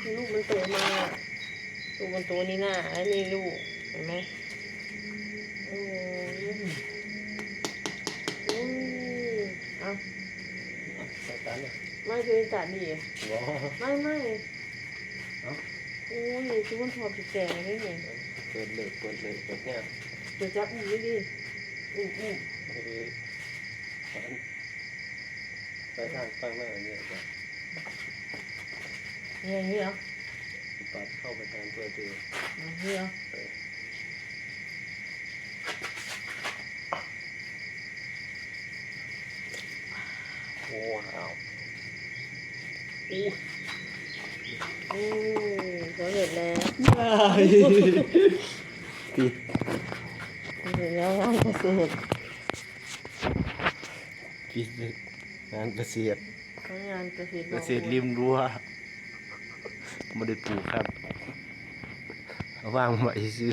ลูกมันโตมาลูกมันโตนี่หน้าไอ้นี่ลูกเห็นไหมโอ้ยเอาตัดตันเลยไม่เคยตัดดิว้าไม่โอ้ยคือมันพอจะแก่ได้ไงเปิดเลยเปิดเนี่ยเดี๋ยวจับอุ้มดิอุ้มไปทางฟังหน้าอย่างเงี้ยจ้ะอย่างนี้เหรอปัดเข้าไปทางตัวตัวอย่างนี้เหรอว้าวสำเร็จแล้วปิดสำเร็จแล้วงานเกษตรปิดงานเกษตรง านเกษตร เกษตรริมรั้วไม่ได้ปลูกครับว่างไว้ซื้อ